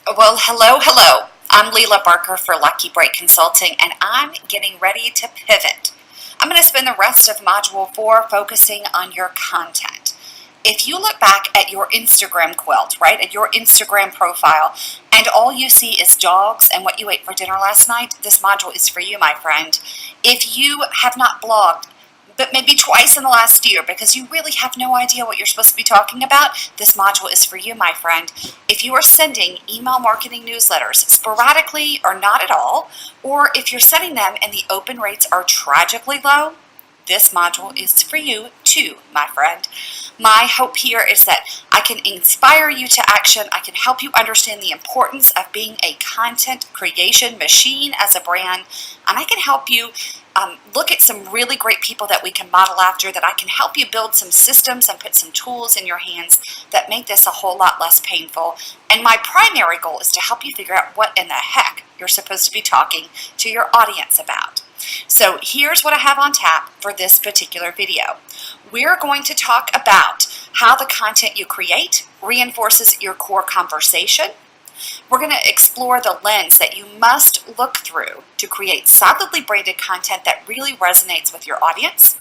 Well, hello. I'm Leila Barker for Lucky Break Consulting, and I'm getting ready to pivot. I'm going to spend the rest of Module 4 focusing on your content. If you look back at your Instagram quilt, right, at your Instagram profile, and all you see is dogs and what you ate for dinner last night, this module is for you, my friend. If you have not blogged, but maybe twice in the last year because you really have no idea what you're supposed to be talking about, this module is for you, my friend. If you are sending email marketing newsletters sporadically or not at all, or if you're sending them and the open rates are tragically low, this module is for you too, my friend. My hope here is that I can inspire you to action. I can help you understand the importance of being a content creation machine as a brand, and I can help you look at some really great people that we can model after, that I can help you build some systems and put some tools in your hands that make this a whole lot less painful. And my primary goal is to help you figure out what in the heck you're supposed to be talking to your audience about. So here's what I have on tap for this particular video. We're going to talk about how the content you create reinforces your core conversation. We're going to explore the lens that you must look through to create solidly branded content that really resonates with your audience.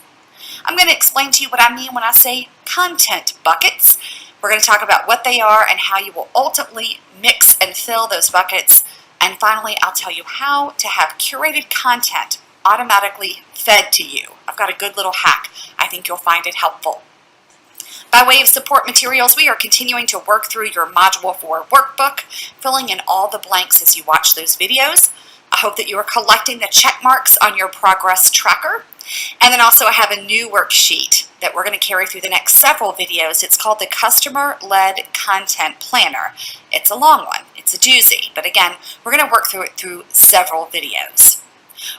I'm going to explain to you what I mean when I say content buckets. We're going to talk about what they are and how you will ultimately mix and fill those buckets. And finally, I'll tell you how to have curated content automatically fed to you. I've got a good little hack. I think you'll find it helpful. By way of support materials, we are continuing to work through your Module 4 workbook, filling in all the blanks as you watch those videos. I hope that you are collecting the check marks on your progress tracker. And then also I have a new worksheet that we're going to carry through the next several videos. It's called the Customer-Led Content Planner. It's a long one. It's a doozy. But again, we're going to work through it through several videos.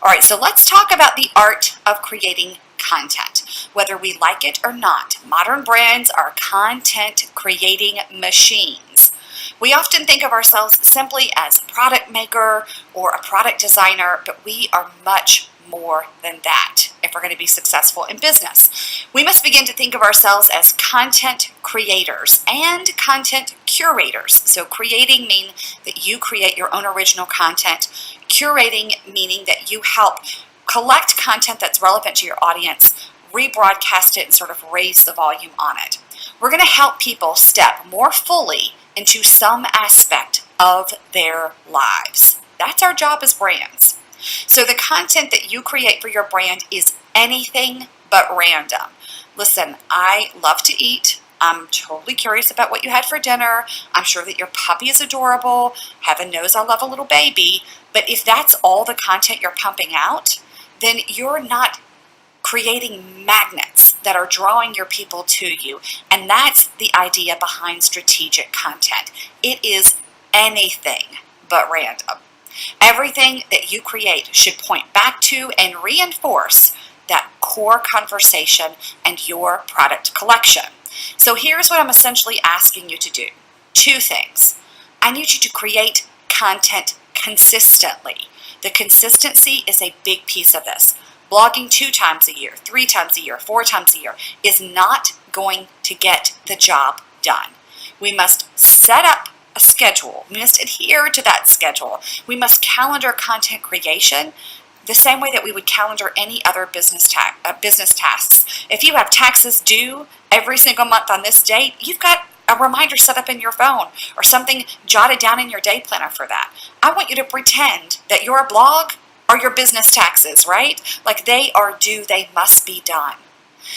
All right, so let's talk about the art of creating content. Whether we like it or not, modern brands are content creating machines. We often think of ourselves simply as a product maker or a product designer, but we are much more than that if we're going to be successful in business. We must begin to think of ourselves as content creators and content curators. So creating means that you create your own original content. Curating meaning that you help collect content that's relevant to your audience, rebroadcast it, and sort of raise the volume on it. We're going to help people step more fully into some aspect of their lives. That's our job as brands. So the content that you create for your brand is anything but random. Listen, I love to eat. I'm totally curious about what you had for dinner. I'm sure that your puppy is adorable. Heaven knows I love a little baby. But if that's all the content you're pumping out, then you're not creating magnets that are drawing your people to you. And that's the idea behind strategic content. It is anything but random. Everything that you create should point back to and reinforce that core conversation and your product collection. So here's what I'm essentially asking you to do. Two things. I need you to create content consistently. The consistency is a big piece of this. Blogging 2 times a year, 3 times a year, 4 times a year is not going to get the job done. We must set up a schedule. We must adhere to that schedule. We must calendar content creation the same way that we would calendar any other business tasks. If you have taxes due every single month on this date, you've got a reminder set up in your phone or something jotted down in your day planner for that. I want you to pretend that your blog are your business taxes, right? Like they are due, they must be done.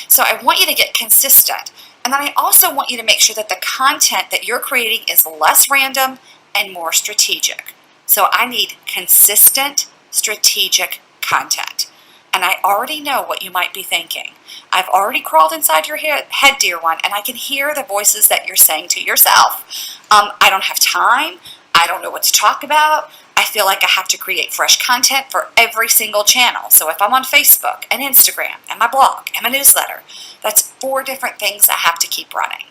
So I want you to get consistent. And then I also want you to make sure that the content that you're creating is less random and more strategic. So I need consistent, strategic content. And I already know what you might be thinking. I've already crawled inside your head, dear one, and I can hear the voices that you're saying to yourself. I don't have time. I don't know what to talk about. I feel like I have to create fresh content for every single channel. So if I'm on Facebook and Instagram and my blog and my newsletter, that's 4 different things I have to keep running.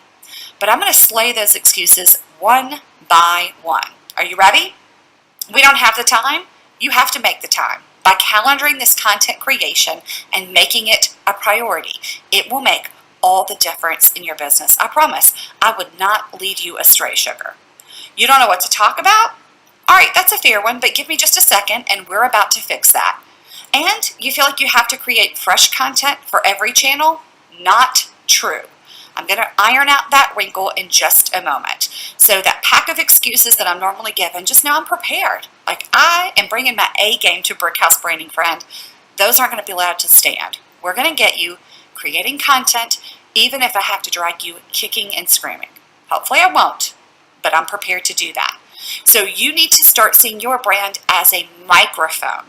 But I'm going to slay those excuses one by one. Are you ready? We don't have the time. You have to make the time. By calendaring this content creation and making it a priority, it will make all the difference in your business. I promise. I would not lead you astray, sugar. You don't know what to talk about? All right, that's a fair one, but give me just a second and we're about to fix that. And you feel like you have to create fresh content for every channel? Not true. I'm going to iron out that wrinkle in just a moment. So that pack of excuses that I'm normally given, just know I'm prepared. Like, I am bringing my A game to Brickhouse Branding, friend. Those aren't going to be allowed to stand. We're going to get you creating content, even if I have to drag you kicking and screaming. Hopefully I won't, but I'm prepared to do that. So you need to start seeing your brand as a microphone.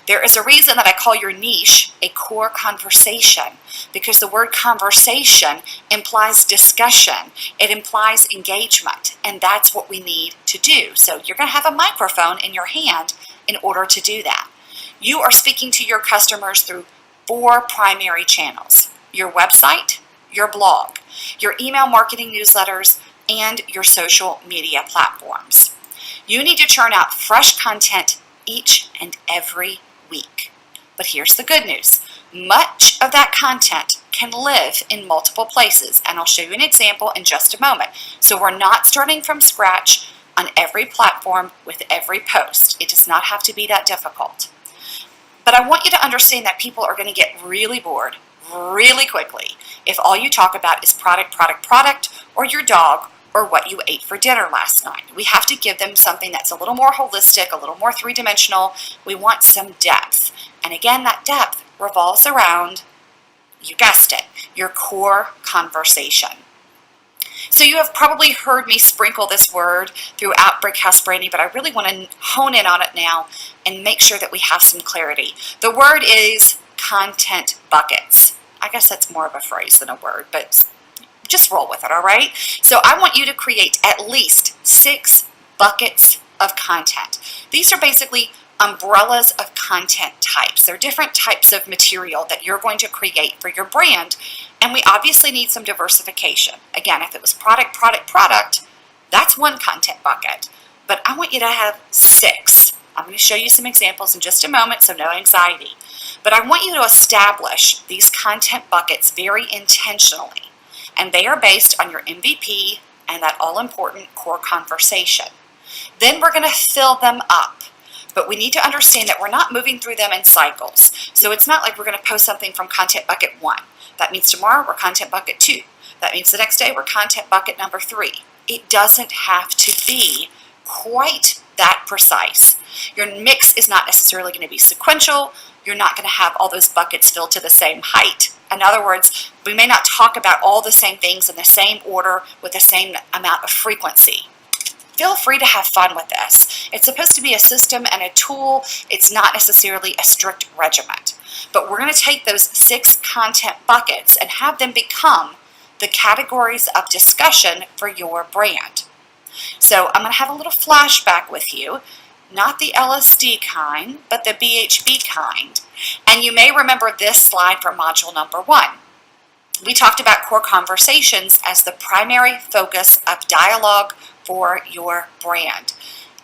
There is a reason that I call your niche a core conversation, because the word conversation implies discussion. It implies engagement, and that's what we need to do. So you're going to have a microphone in your hand in order to do that. You are speaking to your customers through 4 primary channels: your website, your blog, your email marketing newsletters, and your social media platforms. You need to churn out fresh content each and every week. But here's the good news. Much of that content can live in multiple places, and I'll show you an example in just a moment. So we're not starting from scratch on every platform with every post. It does not have to be that difficult. But I want you to understand that people are going to get really bored really quickly if all you talk about is product, product, product, or your dog, or what you ate for dinner last night. We have to give them something that's a little more holistic, a little more three-dimensional. We want some depth. And again, that depth revolves around, you guessed it, your core conversation. So you have probably heard me sprinkle this word throughout Brickhouse Branding, but I really want to hone in on it now and make sure that we have some clarity. The word is content buckets. I guess that's more of a phrase than a word, but just roll with it, all right? So I want you to create at least 6 buckets of content. These are basically umbrellas of content types. They're different types of material that you're going to create for your brand, and we obviously need some diversification. Again, if it was product, product, product, that's one content bucket, but I want you to have 6. I'm going to show you some examples in just a moment, so no anxiety. But I want you to establish these content buckets very intentionally. And they are based on your MVP and that all-important core conversation. Then we're going to fill them up. But we need to understand that we're not moving through them in cycles. So it's not like we're going to post something from content bucket 1. That means tomorrow we're content bucket 2. That means the next day we're content bucket number 3. It doesn't have to be quite that precise. Your mix is not necessarily going to be sequential. You're not going to have all those buckets filled to the same height. In other words, we may not talk about all the same things in the same order with the same amount of frequency. Feel free to have fun with this. It's supposed to be a system and a tool. It's not necessarily a strict regiment. But we're going to take those 6 content buckets and have them become the categories of discussion for your brand. So I'm going to have a little flashback with you. Not the LSD kind, but the BHB kind. And you may remember this slide from module number 1. We talked about core conversations as the primary focus of dialogue for your brand.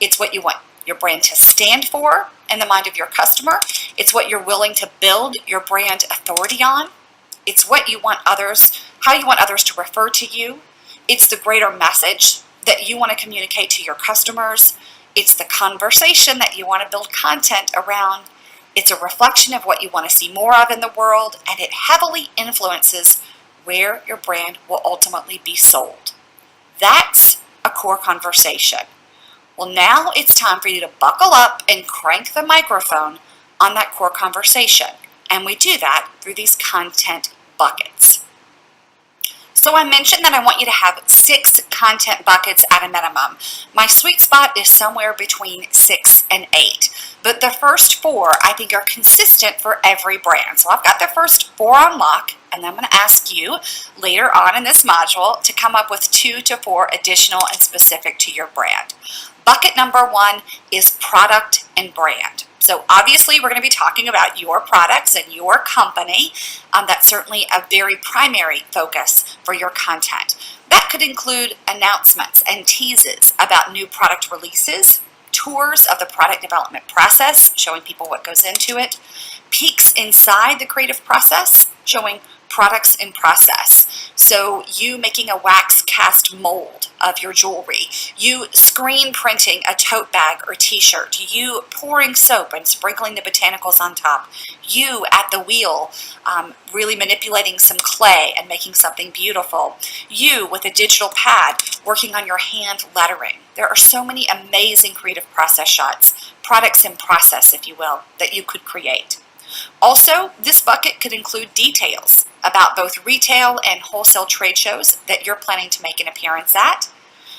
It's what you want your brand to stand for in the mind of your customer. It's what you're willing to build your brand authority on. It's what you want others, how you want others to refer to you. It's the greater message that you want to communicate to your customers. It's the conversation that you want to build content around. It's a reflection of what you want to see more of in the world, and it heavily influences where your brand will ultimately be sold. That's a core conversation. Well, now it's time for you to buckle up and crank the microphone on that core conversation, and we do that through these content buckets. So I mentioned that I want you to have 6 content buckets at a minimum. My sweet spot is somewhere between 6 and 8. But the first 4 I think are consistent for every brand. So I've got the first 4 on lock, and I'm going to ask you later on in this module to come up with 2 to 4 additional and specific to your brand. Bucket number 1 is product and brand. So obviously we're going to be talking about your products and your company. That's certainly a very primary focus for your content. That could include announcements and teases about new product releases, tours of the product development process, showing people what goes into it, peeks inside the creative process, showing products in process. So you making a wax cast mold of your jewelry, you screen printing a tote bag or t-shirt, you pouring soap and sprinkling the botanicals on top, you at the wheel really manipulating some clay and making something beautiful, you with a digital pad working on your hand lettering. There are so many amazing creative process shots, products in process, if you will, that you could create. Also, this bucket could include details about both retail and wholesale trade shows that you're planning to make an appearance at,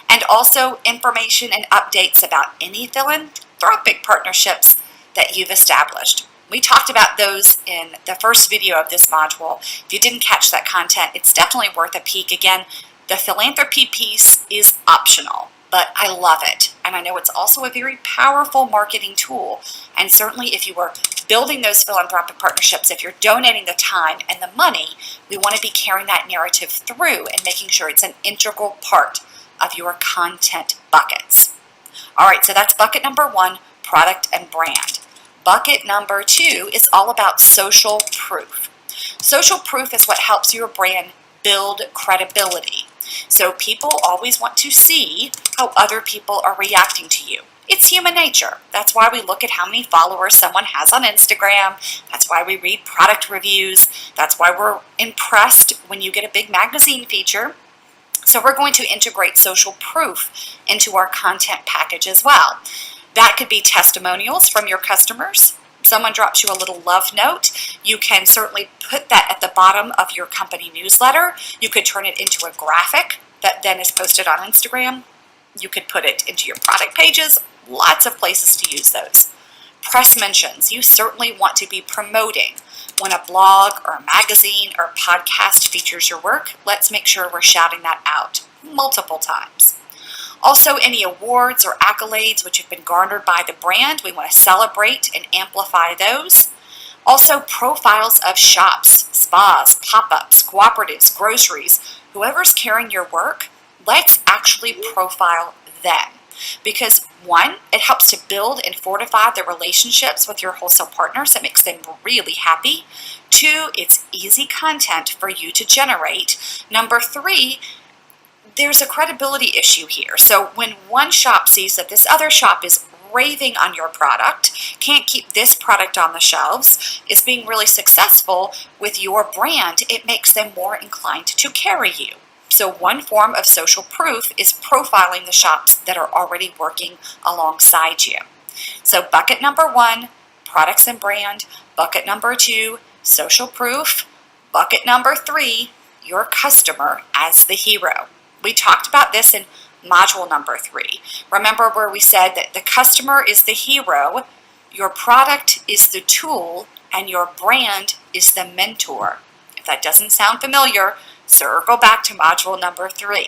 and also information and updates about any philanthropic partnerships that you've established. We talked about those in the first video of this module. If you didn't catch that content, it's definitely worth a peek. Again, the philanthropy piece is optional, but I love it. And I know it's also a very powerful marketing tool. And certainly if you were building those philanthropic partnerships, if you're donating the time and the money, we want to be carrying that narrative through and making sure it's an integral part of your content buckets. All right, so that's bucket number 1, product and brand. Bucket number 2 is all about social proof. Social proof is what helps your brand build credibility. So people always want to see how other people are reacting to you. It's human nature. That's why we look at how many followers someone has on Instagram. That's why we read product reviews. That's why we're impressed when you get a big magazine feature. So we're going to integrate social proof into our content package as well. That could be testimonials from your customers. Someone drops you a little love note. You can certainly put that at the bottom of your company newsletter. You could turn it into a graphic that then is posted on Instagram. You could put it into your product pages. Lots of places to use those. Press mentions. You certainly want to be promoting. When a blog or a magazine or podcast features your work, let's make sure we're shouting that out multiple times. Also, any awards or accolades which have been garnered by the brand, we want to celebrate and amplify those. Also, profiles of shops, spas, pop-ups, cooperatives, groceries, whoever's carrying your work, let's actually profile them. Because 1, it helps to build and fortify the relationships with your wholesale partners. It makes them really happy. 2, it's easy content for you to generate. Number 3, there's a credibility issue here. So when one shop sees that this other shop is raving on your product, can't keep this product on the shelves, is being really successful with your brand, it makes them more inclined to carry you. So one form of social proof is profiling the shops that are already working alongside you. So bucket number 1, products and brand. Bucket number 2, social proof. Bucket number 3, your customer as the hero. We talked about this in module number 3. Remember where we said that the customer is the hero, your product is the tool, and your brand is the mentor. If that doesn't sound familiar, circle back to module number 3.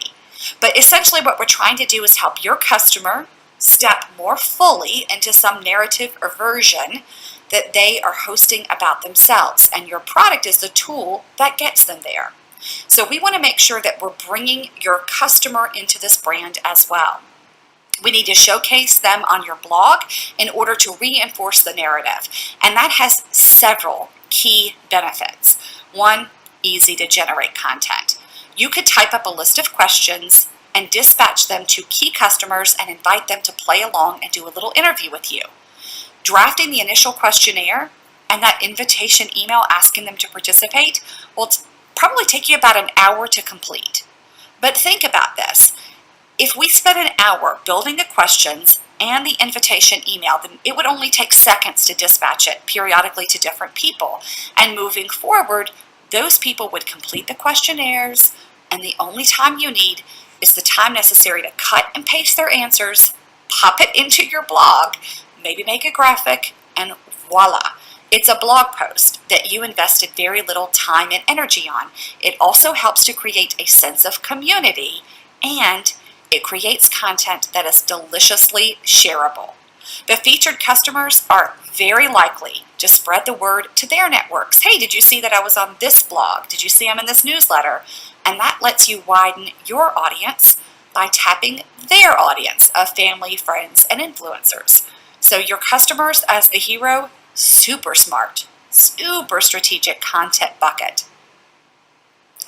But essentially what we're trying to do is help your customer step more fully into some narrative or version that they are hosting about themselves, and your product is the tool that gets them there. So we want to make sure that we're bringing your customer into this brand as well. We need to showcase them on your blog in order to reinforce the narrative. And that has several key benefits. 1, easy to generate content. You could type up a list of questions and dispatch them to key customers and invite them to play along and do a little interview with you. Drafting the initial questionnaire and that invitation email asking them to participate will probably take you about an hour to complete. But think about this. If we spent an hour building the questions and the invitation email, then it would only take seconds to dispatch it periodically to different people. And moving forward, those people would complete the questionnaires, and the only time you need is the time necessary to cut and paste their answers, pop it into your blog, maybe make a graphic, and voila. It's a blog post that you invested very little time and energy on. It also helps to create a sense of community, and it creates content that is deliciously shareable. The featured customers are very likely to spread the word to their networks. Hey, did you see that I was on this blog? Did you see I'm in this newsletter? And that lets you widen your audience by tapping their audience of family, friends, and influencers. So your customers as the hero, super smart, super strategic content bucket.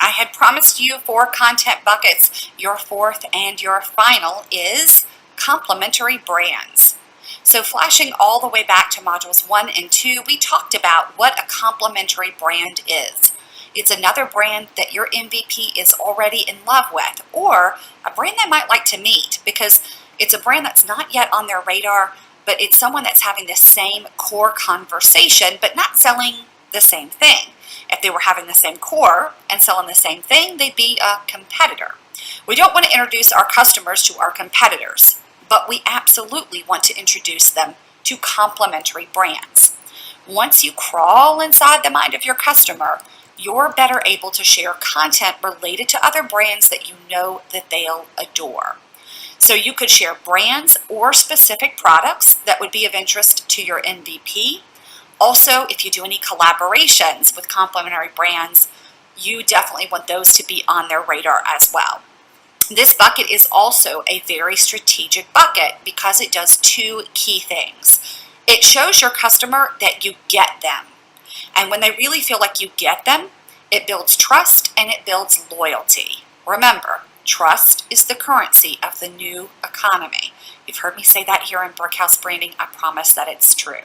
I had promised you 4 content buckets. Your fourth and your final is complementary brands. So flashing all the way back to modules 1 and 2, we talked about what a complementary brand is. It's another brand that your MVP is already in love with, or a brand they might like to meet because it's a brand that's not yet on their radar, but it's someone that's having the same core conversation, but not selling the same thing. If they were having the same core and selling the same thing, they'd be a competitor. We don't want to introduce our customers to our competitors, but we absolutely want to introduce them to complementary brands. Once you crawl inside the mind of your customer, you're better able to share content related to other brands that you know that they'll adore. So you could share brands or specific products that would be of interest to your MVP. Also, if you do any collaborations with complementary brands, you definitely want those to be on their radar as well. This bucket is also a very strategic bucket because it does 2 key things. It shows your customer that you get them. And when they really feel like you get them, it builds trust and it builds loyalty. Remember, trust is the currency of the new economy. You've heard me say that here in Brickhouse Branding. I promise that it's true.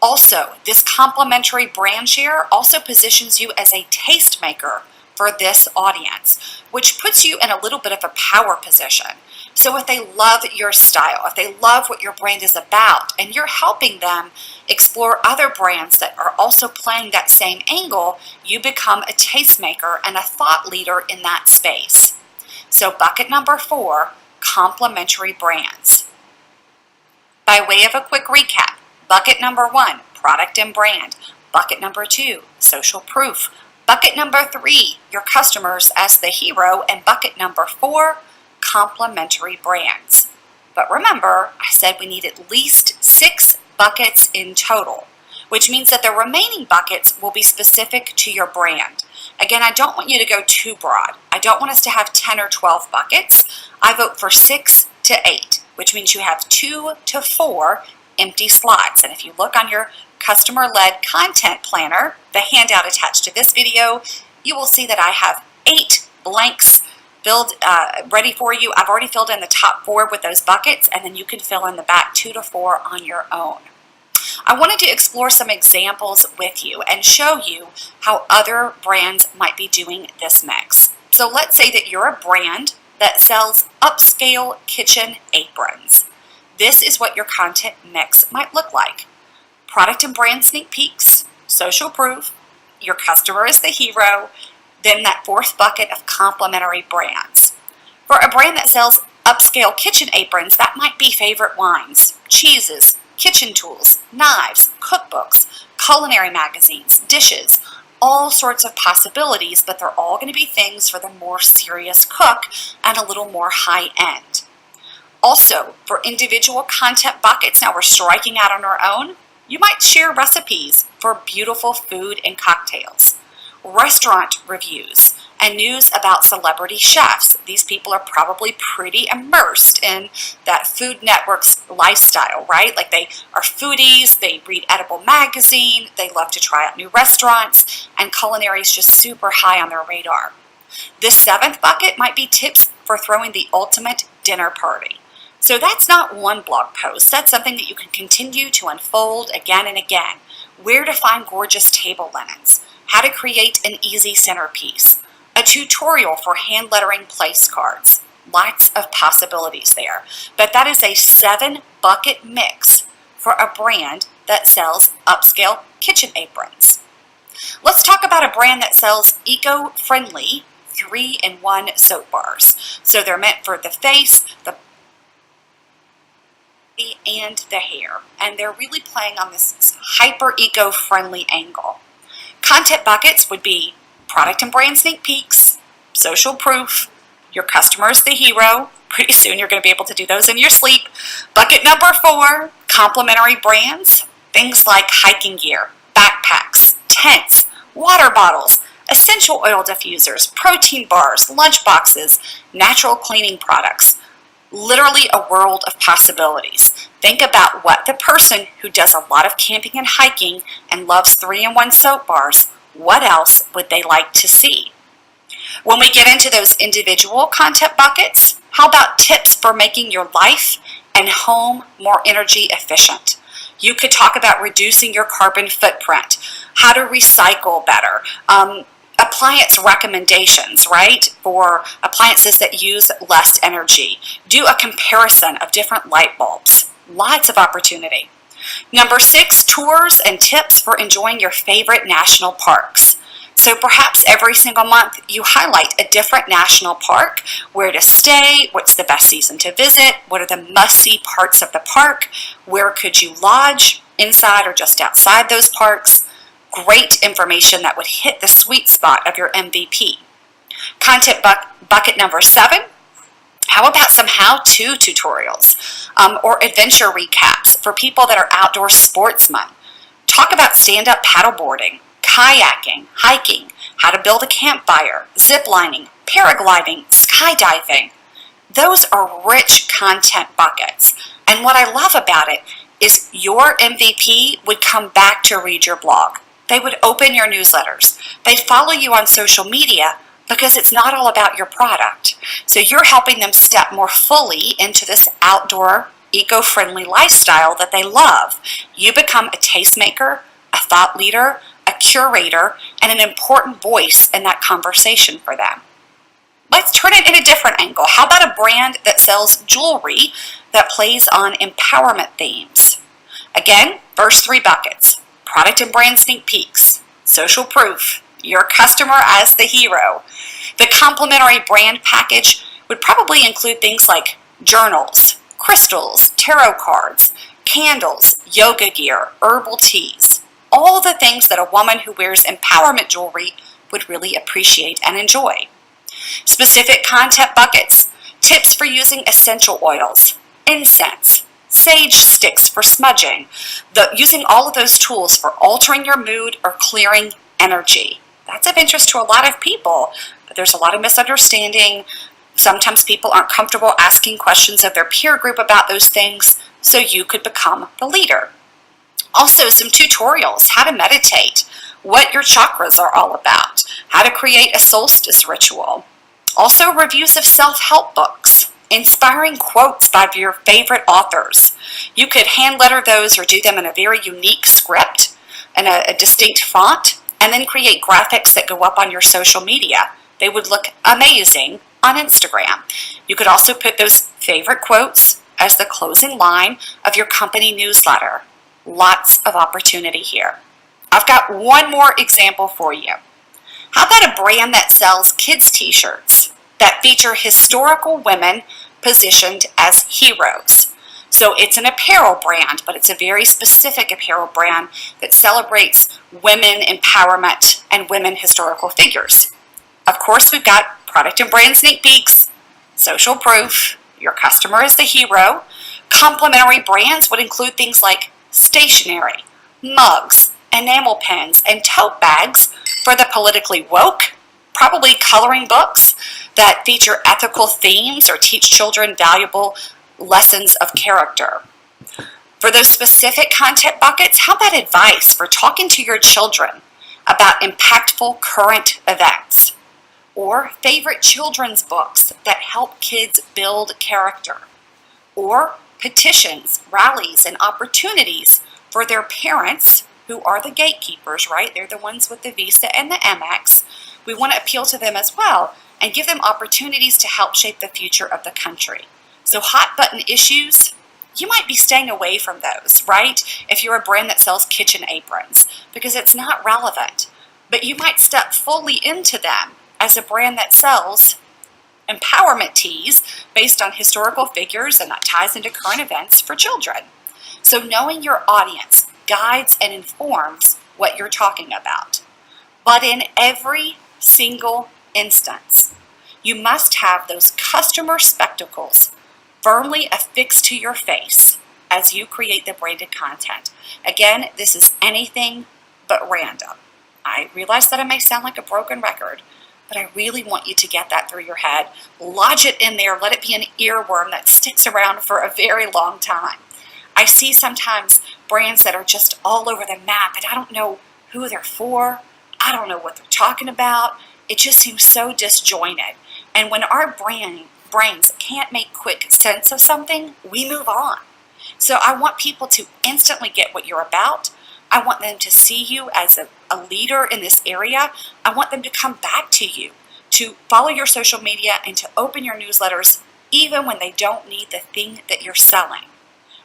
Also, this complementary brand share also positions you as a tastemaker for this audience, which puts you in a little bit of a power position. So if they love your style, if they love what your brand is about, and you're helping them explore other brands that are also playing that same angle, you become a tastemaker and a thought leader in that space. So bucket number 4, complementary brands. By way of a quick recap, bucket number 1, product and brand. Bucket number 2, social proof. Bucket number 3, your customers as the hero. And bucket number 4, complementary brands. But remember, I said we need at least 6 buckets in total, which means that the remaining buckets will be specific to your brand. Again, I don't want you to go too broad. I don't want us to have 10 or 12 buckets. I vote for 6 to 8, which means you have 2 to 4 empty slots. And if you look on your customer-led content planner, the handout attached to this video, you will see that I have 8 blanks filled ready for you. I've already filled in the top 4 with those buckets, and then you can fill in the back 2 to 4 on your own. I wanted to explore some examples with you and show you how other brands might be doing this mix. So let's say that you're a brand that sells upscale kitchen aprons. This is what your content mix might look like. Product and brand sneak peeks, social proof, your customer is the hero, then that 4th bucket of complementary brands. For a brand that sells upscale kitchen aprons, that might be favorite wines, cheeses, kitchen tools, knives, cookbooks, culinary magazines, dishes, all sorts of possibilities, but they're all going to be things for the more serious cook and a little more high end. Also, for individual content buckets, now we're striking out on our own, you might share recipes for beautiful food and cocktails, restaurant reviews, and news about celebrity chefs. These people are probably pretty immersed in that Food Network's lifestyle, right? Like they are foodies, they read Edible Magazine, they love to try out new restaurants, and culinary is just super high on their radar. This 7th bucket might be tips for throwing the ultimate dinner party. So that's not one blog post. That's something that you can continue to unfold again and again. Where to find gorgeous table linens, how to create an easy centerpiece, a tutorial for hand lettering place cards. Lots of possibilities there. But that is a 7 bucket mix for a brand that sells upscale kitchen aprons. Let's talk about a brand that sells eco-friendly 3-in-1 soap bars. So they're meant for the face, the and the hair, and they're really playing on this hyper eco-friendly angle. Content buckets would be product and brand sneak peeks, social proof, your customer is the hero. Pretty soon you're going to be able to do those in your sleep. Bucket number 4, complementary brands, things like hiking gear, backpacks, tents, water bottles, essential oil diffusers, protein bars, lunch boxes, natural cleaning products. Literally a world of possibilities. Think about what the person who does a lot of camping and hiking and loves 3-in-1 soap bars, what else would they like to see? When we get into those individual content buckets, how about tips for making your life and home more energy efficient? You could talk about reducing your carbon footprint, how to recycle better, appliance recommendations, right, for appliances that use less energy. Do a comparison of different light bulbs. Lots of opportunity. Number 6, tours and tips for enjoying your favorite national parks. So perhaps every single month you highlight a different national park, where to stay, what's the best season to visit, what are the must-see parts of the park, where could you lodge, inside or just outside those parks. Great information that would hit the sweet spot of your MVP. Content bucket number 7. How about some how-to tutorials or adventure recaps for people that are outdoor sportsmen? Talk about stand-up paddleboarding, kayaking, hiking, how to build a campfire, zip lining, paragliding, skydiving. Those are rich content buckets. And what I love about it is your MVP would come back to read your blog. They would open your newsletters. They'd follow you on social media because it's not all about your product. So you're helping them step more fully into this outdoor, eco-friendly lifestyle that they love. You become a tastemaker, a thought leader, a curator, and an important voice in that conversation for them. Let's turn it in a different angle. How about a brand that sells jewelry that plays on empowerment themes? Again, first 3 buckets: product and brand sneak peeks, social proof, your customer as the hero. The complimentary brand package would probably include things like journals, crystals, tarot cards, candles, yoga gear, herbal teas. All the things that a woman who wears empowerment jewelry would really appreciate and enjoy. Specific content buckets: tips for using essential oils, incense, sage sticks for smudging, using all of those tools for altering your mood or clearing energy. That's of interest to a lot of people, but there's a lot of misunderstanding. Sometimes people aren't comfortable asking questions of their peer group about those things, so you could become the leader. Also, some tutorials: how to meditate, what your chakras are all about, how to create a solstice ritual. Also, reviews of self-help books, inspiring quotes by your favorite authors. You could hand letter those or do them in a very unique script and a distinct font, and then create graphics that go up on your social media. They would look amazing on Instagram. You could also put those favorite quotes as the closing line of your company newsletter. Lots of opportunity here. I've got one more example for you. How about a brand that sells kids' t-shirts that feature historical women positioned as heroes? So it's an apparel brand, but it's a very specific apparel brand that celebrates women empowerment and women historical figures. Of course, we've got product and brand sneak peeks, social proof, your customer is the hero. Complementary brands would include things like stationery, mugs, enamel pens, and tote bags for the politically woke, probably coloring books that feature ethical themes or teach children valuable lessons of character. For those specific content buckets, how about advice for talking to your children about impactful current events? Or favorite children's books that help kids build character? Or petitions, rallies, and opportunities for their parents, who are the gatekeepers, right? They're the ones with the Visa and the Amex. We want to appeal to them as well and give them opportunities to help shape the future of the country. So hot button issues, you might be staying away from those, right? If you're a brand that sells kitchen aprons, because it's not relevant. But you might step fully into them as a brand that sells empowerment teas based on historical figures, and that ties into current events for children. So knowing your audience guides and informs what you're talking about. But in every single instance, you must have those customer spectacles firmly affixed to your face as you create the branded content. Again, this is anything but random. I realize that it may sound like a broken record, but I really want you to get that through your head. Lodge it in there. Let it be an earworm that sticks around for a very long time. I see sometimes brands that are just all over the map, and I don't know who they're for. I don't know what they're talking about. it just seems so disjointed. And when our brains can't make quick sense of something, we move on. So I want people to instantly get what you're about. I want them to see you as a leader in this area. I want them to come back to you, to follow your social media and to open your newsletters even when they don't need the thing that you're selling.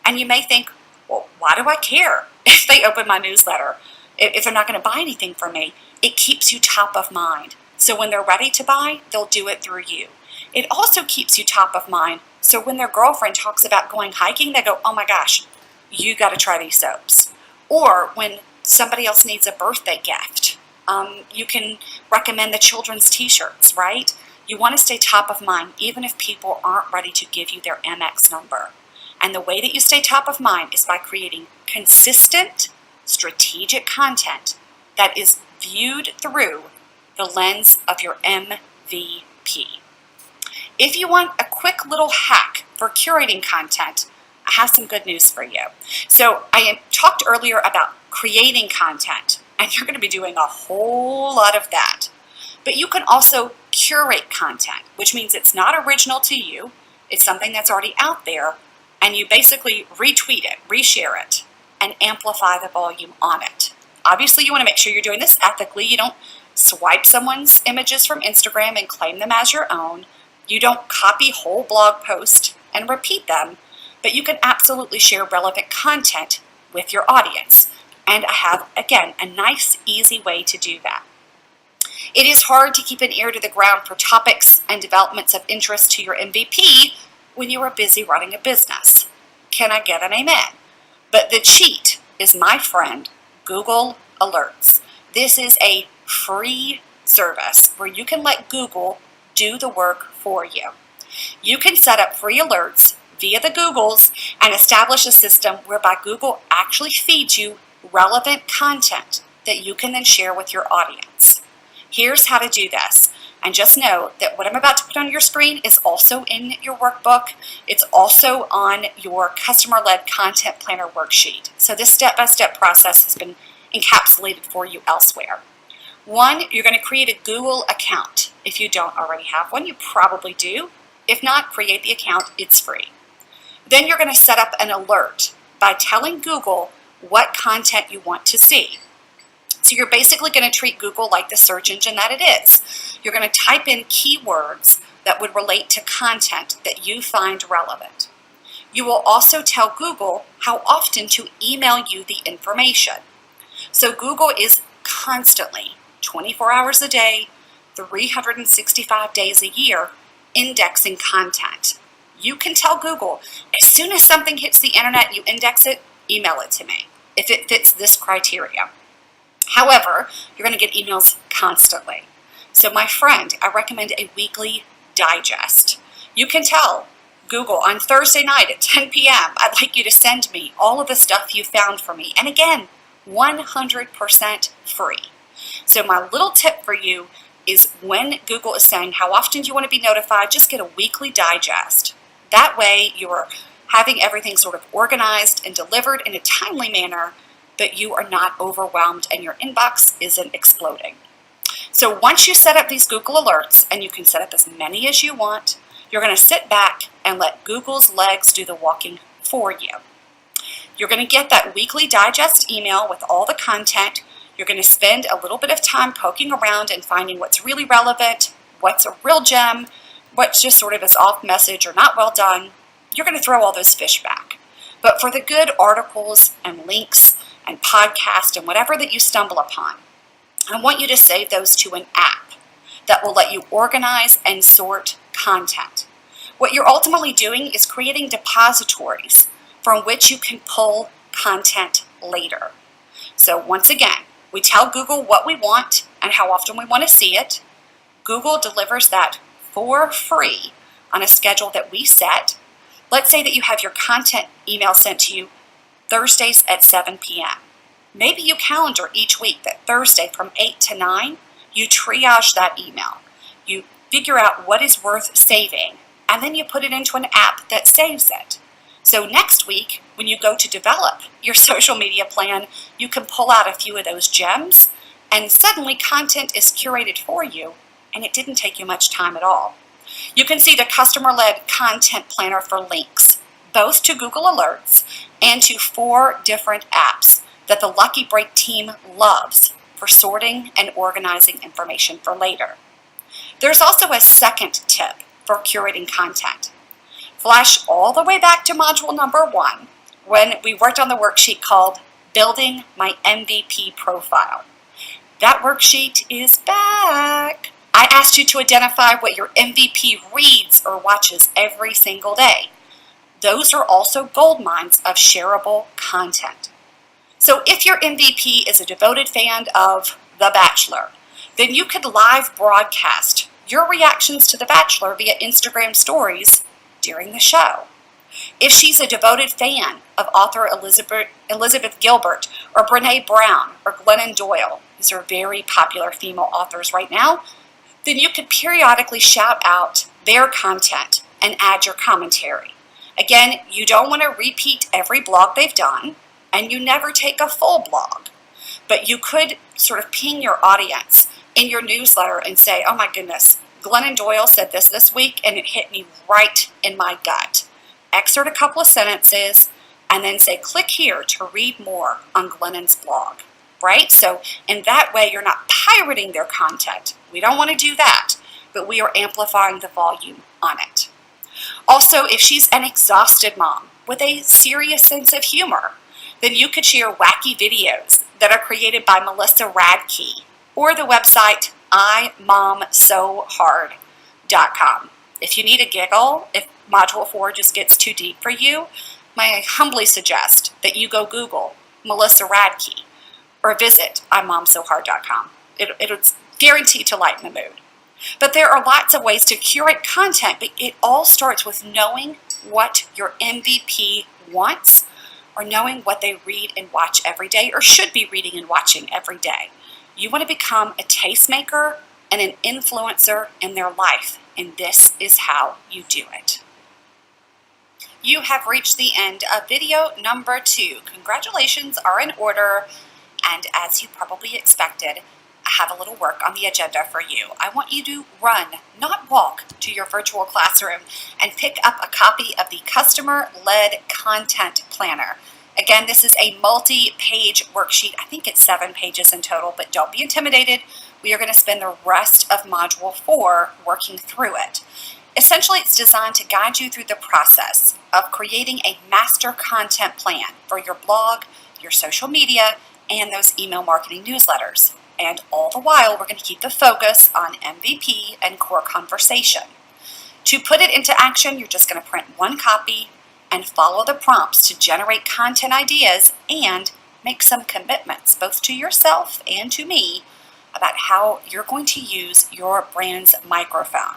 And you may think, well, why do I care if they open my newsletter? If they're not going to buy anything from me? It keeps you top of mind. So when they're ready to buy, they'll do it through you. It also keeps you top of mind. So when their girlfriend talks about going hiking, they go, oh my gosh, you got to try these soaps. Or when somebody else needs a birthday gift, you can recommend the children's t-shirts, right? You want to stay top of mind even if people aren't ready to give you their MX number. And the way that you stay top of mind is by creating consistent, strategic content that is viewed through the lens of your MVP. If you want a quick little hack for curating content, I have some good news for you. So I talked earlier about creating content, and you're going to be doing a whole lot of that. But you can also curate content, which means it's not original to you. It's something that's already out there, and you basically retweet it, reshare it, and amplify the volume on it. Obviously, you want to make sure you're doing this ethically. You don't swipe someone's images from Instagram and claim them as your own. You don't copy whole blog posts and repeat them, but you can absolutely share relevant content with your audience. And I have, again, a nice, easy way to do that. It is hard to keep an ear to the ground for topics and developments of interest to your MVP when you are busy running a business. Can I get an amen? But the cheat is my friend, Google Alerts. This is a free service where you can let Google do the work for you. You can set up free alerts via the Googles and establish a system whereby Google actually feeds you relevant content that you can then share with your audience. Here's how to do this. And just know that what I'm about to put on your screen is also in your workbook. It's also on your customer-led content planner worksheet. So this step-by-step process has been encapsulated for you elsewhere. One, you're going to create a Google account. If you don't already have one, you probably do. If not, create the account. It's free. Then you're going to set up an alert by telling Google what content you want to see. So you're basically going to treat Google like the search engine that it is. You're going to type in keywords that would relate to content that you find relevant. You will also tell Google how often to email you the information. So Google is constantly, 24 hours a day, 365 days a year, indexing content. You can tell Google, as soon as something hits the internet, you index it, email it to me, if it fits this criteria. However, you're going to get emails constantly. So my friend, I recommend a weekly digest. You can tell Google on Thursday night at 10 p.m., I'd like you to send me all of the stuff you found for me. And again, 100% free. So my little tip for you is when Google is saying how often do you want to be notified, just get a weekly digest. That way you're having everything sort of organized and delivered in a timely manner, but you are not overwhelmed and your inbox isn't exploding. So once you set up these Google alerts, and you can set up as many as you want, you're going to sit back and let Google's legs do the walking for you. You're going to get that weekly digest email with all the content. You're going to spend a little bit of time poking around and finding what's really relevant, what's a real gem, what's just sort of is off message or not well done. You're going to throw all those fish back. But for the good articles and links and podcasts and whatever that you stumble upon, I want you to save those to an app that will let you organize and sort content. What you're ultimately doing is creating depositories from which you can pull content later. So once again, we tell Google what we want and how often we want to see it. Google delivers that for free on a schedule that we set. Let's say that you have your content email sent to you Thursdays at 7 p.m. Maybe you calendar each week that Thursday from 8 to 9, you triage that email. You figure out what is worth saving, and then you put it into an app that saves it. So next week, when you go to develop your social media plan, you can pull out a few of those gems, and suddenly content is curated for you and it didn't take you much time at all. You can see the customer-led content planner for links, both to Google Alerts and to 4 different apps that the Lucky Break team loves for sorting and organizing information for later. There's also a second tip for curating content. Flash all the way back to module number 1 when we worked on the worksheet called Building My MVP Profile. That worksheet is back. I asked you to identify what your MVP reads or watches every single day. Those are also gold mines of shareable content. So if your MVP is a devoted fan of The Bachelor, then you could live broadcast your reactions to The Bachelor via Instagram stories during the show. If she's a devoted fan of author Elizabeth Gilbert or Brene Brown or Glennon Doyle, these are very popular female authors right now, then you could periodically shout out their content and add your commentary. Again, you don't want to repeat every blog they've done, and you never take a full blog, but you could sort of ping your audience in your newsletter and say, oh my goodness, Glennon Doyle said this week and it hit me right in my gut. Excerpt a couple of sentences and then say, click here to read more on Glennon's blog, right? So in that way, you're not pirating their content. We don't want to do that, but we are amplifying the volume on it. Also, if she's an exhausted mom with a serious sense of humor, then you could share wacky videos that are created by Melissa Radke or the website imomsohard.com. If you need a giggle, if Module 4 just gets too deep for you, I humbly suggest that you go Google Melissa Radke or visit imomsohard.com. It's guaranteed to lighten the mood. But there are lots of ways to curate content, but it all starts with knowing what your MVP wants or knowing what they read and watch every day or should be reading and watching every day. You want to become a tastemaker and an influencer in their life, and this is how you do it. You have reached the end of video number 2. Congratulations are in order, and as you probably expected, I have a little work on the agenda for you. I want you to run, not walk, to your virtual classroom and pick up a copy of the Customer-Led Content Planner. Again, this is a multi-page worksheet. I think it's 7 pages in total, but don't be intimidated. We are going to spend the rest of Module 4 working through it. Essentially, it's designed to guide you through the process of creating a master content plan for your blog, your social media, and those email marketing newsletters. And all the while, we're going to keep the focus on MVP and core conversation. To put it into action, you're just going to print 1 copy and follow the prompts to generate content ideas and make some commitments, both to yourself and to me, about how you're going to use your brand's microphone.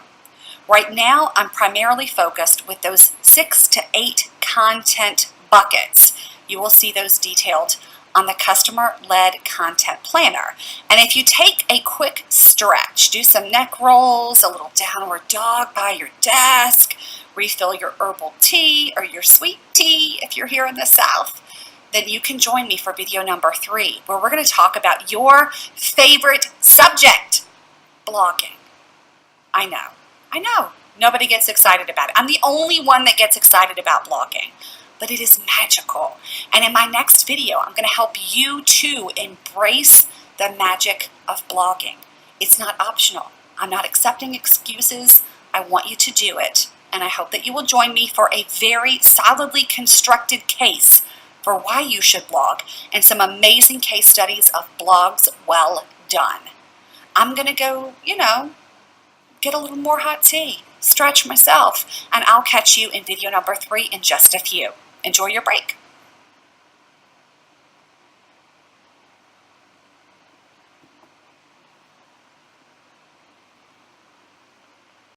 Right now, I'm primarily focused with those 6 to 8 content buckets. You will see those detailed on the Customer-Led Content Planner. And if you take a quick stretch, do some neck rolls, a little downward dog by your desk, refill your herbal tea or your sweet tea if you're here in the South, then you can join me for video number 3, where we're going to talk about your favorite subject, blogging. I know. Nobody gets excited about it. I'm the only one that gets excited about blogging. But it is magical. And in my next video, I'm going to help you to embrace the magic of blogging. It's not optional. I'm not accepting excuses. I want you to do it. And I hope that you will join me for a very solidly constructed case for why you should blog and some amazing case studies of blogs well done. I'm going to go, get a little more hot tea, stretch myself, and I'll catch you in video number 3 in just a few. Enjoy your break.